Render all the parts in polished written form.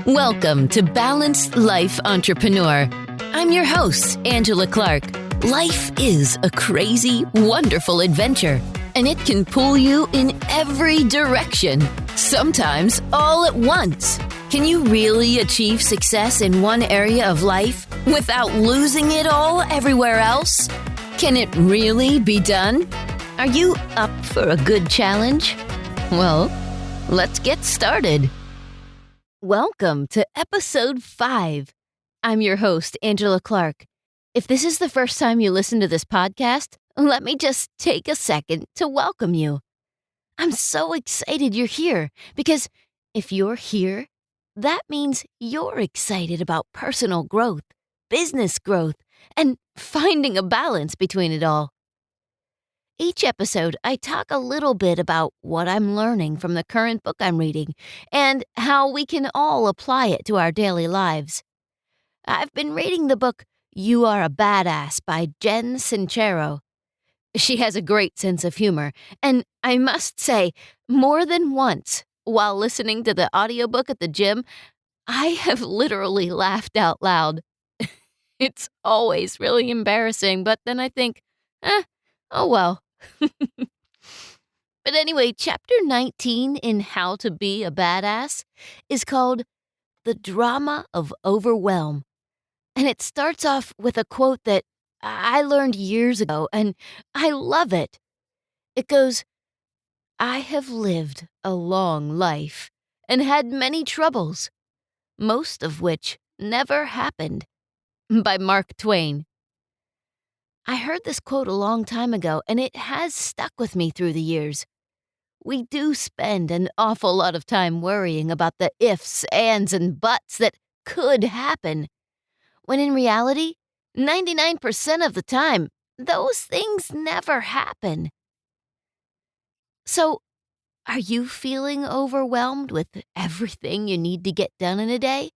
Welcome to Balanced Life Entrepreneur. I'm your host, Angela Clark. Life is a crazy, wonderful adventure, and it can pull you in every direction, sometimes all at once. Can you really achieve success in one area of life without losing it all everywhere else? Can it really be done? Are you up for a good challenge? Well, let's get started. Welcome to episode 5. I'm your host, Angela Clark. If this is the first time you listen to this podcast, let me just take a second to welcome you. I'm so excited you're here because if you're here, that means you're excited about personal growth, business growth, and finding a balance between it all. Each episode, I talk a little bit about what I'm learning from the current book I'm reading and how we can all apply it to our daily lives. I've been reading the book You Are a Badass by Jen Sincero. She has a great sense of humor, and I must say, more than once, while listening to the audiobook at the gym, I have literally laughed out loud. It's always really embarrassing, but then I think, oh well. But anyway, chapter 19 in How to Be a Badass is called The Drama of Overwhelm. And it starts off with a quote that I learned years ago, and I love it. It goes, "I have lived a long life and had many troubles, most of which never happened." By Mark Twain. I heard this quote a long time ago, and it has stuck with me through the years. We do spend an awful lot of time worrying about the ifs, ands, and buts that could happen, when in reality, 99% of the time, those things never happen. So, are you feeling overwhelmed with everything you need to get done in a day?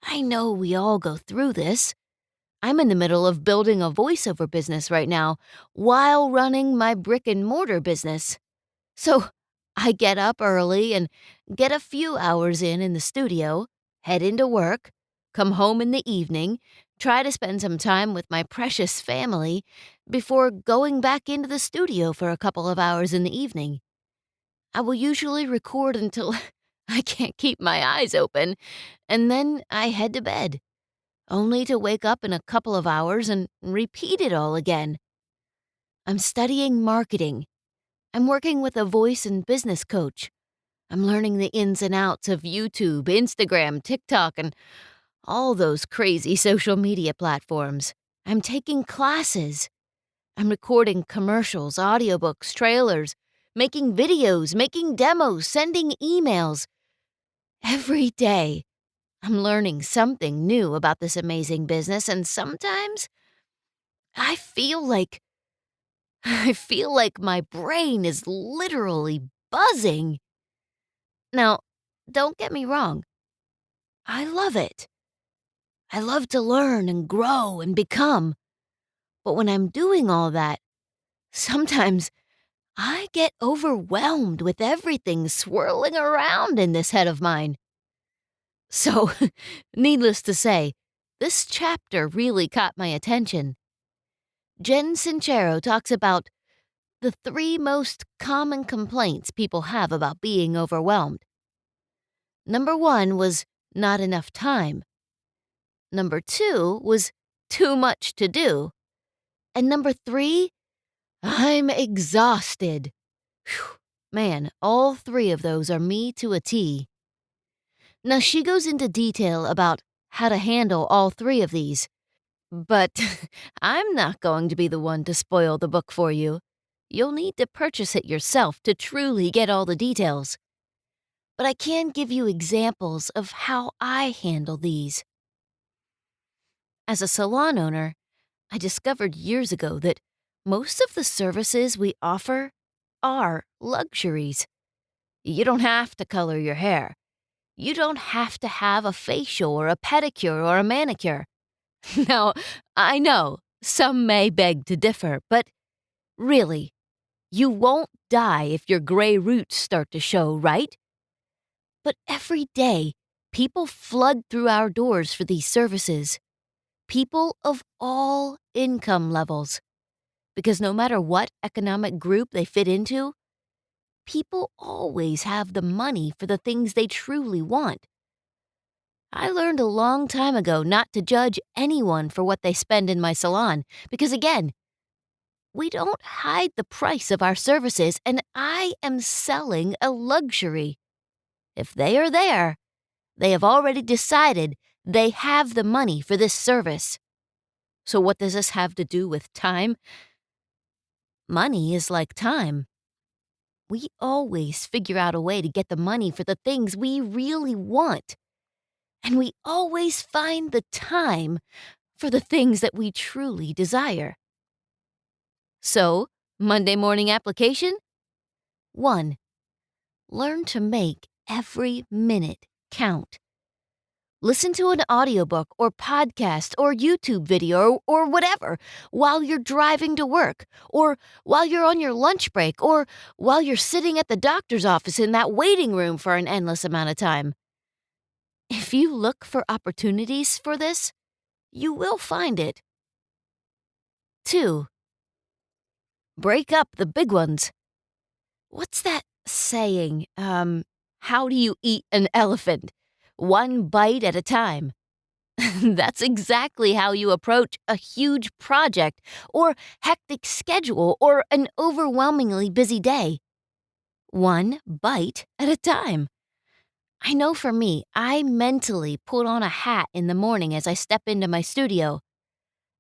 I know we all go through this. I'm in the middle of building a voiceover business right now while running my brick and mortar business. So I get up early and get a few hours in the studio, head into work, come home in the evening, try to spend some time with my precious family before going back into the studio for a couple of hours in the evening. I will usually record until I can't keep my eyes open, and then I head to bed, only to wake up in a couple of hours and repeat it all again. I'm studying marketing. I'm working with a voice and business coach. I'm learning the ins and outs of YouTube, Instagram, TikTok, and all those crazy social media platforms. I'm taking classes. I'm recording commercials, audiobooks, trailers, making videos, making demos, sending emails. Every day, I'm learning something new about this amazing business, and sometimes I feel like my brain is literally buzzing. Now, don't get me wrong. I love it. I love to learn and grow and become. But when I'm doing all that, sometimes I get overwhelmed with everything swirling around in this head of mine. So, needless to say, this chapter really caught my attention. Jen Sincero talks about the 3 most common complaints people have about being overwhelmed. Number 1 was not enough time. Number 2 was too much to do. And number 3, I'm exhausted. Whew. Man, all 3 of those are me to a T. Now, she goes into detail about how to handle all 3 of these. But I'm not going to be the one to spoil the book for you. You'll need to purchase it yourself to truly get all the details. But I can give you examples of how I handle these. As a salon owner, I discovered years ago that most of the services we offer are luxuries. You don't have to color your hair. You don't have to have a facial or a pedicure or a manicure. Now, I know some may beg to differ, but really, you won't die if your gray roots start to show, right? But every day, People flood through our doors for these services. People of all income levels. Because no matter what economic group they fit into, people always have the money for the things they truly want. I learned a long time ago not to judge anyone for what they spend in my salon because, again, we don't hide the price of our services, and I am selling a luxury. If they are there, they have already decided they have the money for this service. So what does this have to do with time? Money is like time. We always figure out a way to get the money for the things we really want. And we always find the time for the things that we truly desire. So, Monday morning application? 1. Learn to make every minute count. Listen to an audiobook or podcast or YouTube video or whatever while you're driving to work, or while you're on your lunch break, or while you're sitting at the doctor's office in that waiting room for an endless amount of time. If you look for opportunities for this, you will find it. 2. Break up the big ones. What's that saying? How do you eat an elephant? One bite at a time. That's exactly how you approach a huge project or hectic schedule or an overwhelmingly busy day. One bite at a time. I know for me, I mentally put on a hat in the morning as I step into my studio.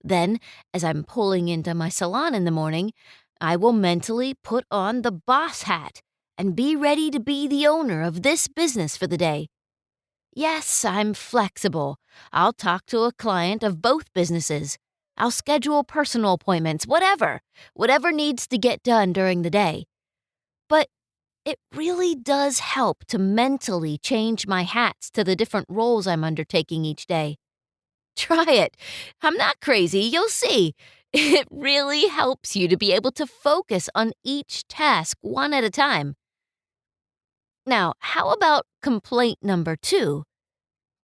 Then, as I'm pulling into my salon in the morning, I will mentally put on the boss hat and be ready to be the owner of this business for the day. Yes, I'm flexible. I'll talk to a client of both businesses. I'll schedule personal appointments, whatever needs to get done during the day. But it really does help to mentally change my hats to the different roles I'm undertaking each day. Try it. I'm not crazy, you'll see. It really helps you to be able to focus on each task one at a time. Now, how about complaint number 2?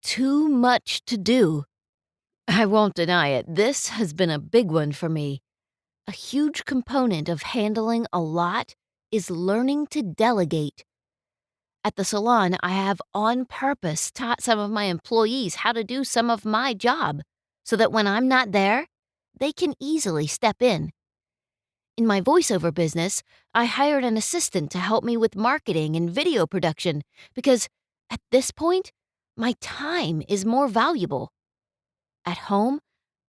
Too much to do. I won't deny it, this has been a big one for me. A huge component of handling a lot is learning to delegate. At the salon, I have on purpose taught some of my employees how to do some of my job so that when I'm not there, they can easily step in. In my voiceover business, I hired an assistant to help me with marketing and video production because, at this point, my time is more valuable. At home,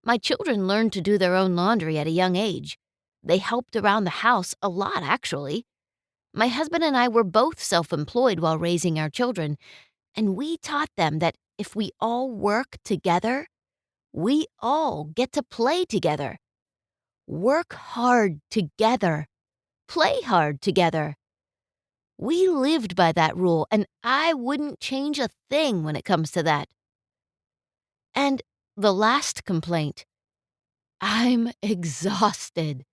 my children learned to do their own laundry at a young age. They helped around the house a lot, actually. My husband and I were both self-employed while raising our children, and we taught them that if we all work together, we all get to play together. Work hard together. Play hard together. We lived by that rule, and I wouldn't change a thing when it comes to that. And the last complaint. I'm exhausted.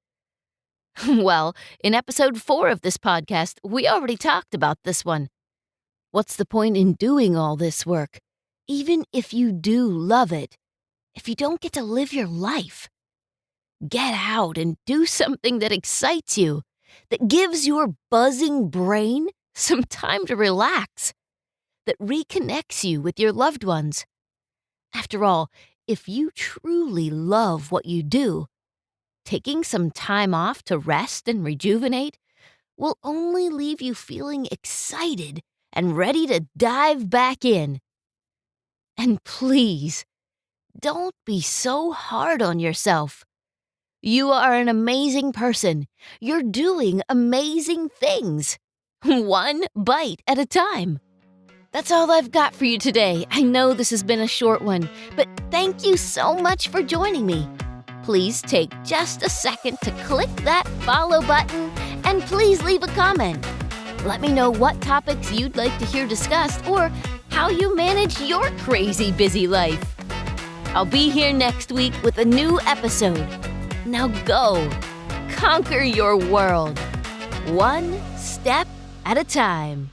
Well, in episode 4 of this podcast, we already talked about this one. What's the point in doing all this work, even if you do love it, if you don't get to live your life? Get out and do something that excites you, that gives your buzzing brain some time to relax, that reconnects you with your loved ones. After all, if you truly love what you do, taking some time off to rest and rejuvenate will only leave you feeling excited and ready to dive back in. And please, don't be so hard on yourself. You are an amazing person. You're doing amazing things. One bite at a time. That's all I've got for you today. I know this has been a short one, but thank you so much for joining me. Please take just a second to click that follow button and please leave a comment. Let me know what topics you'd like to hear discussed or how you manage your crazy busy life. I'll be here next week with a new episode. Now go, conquer your world, one step at a time.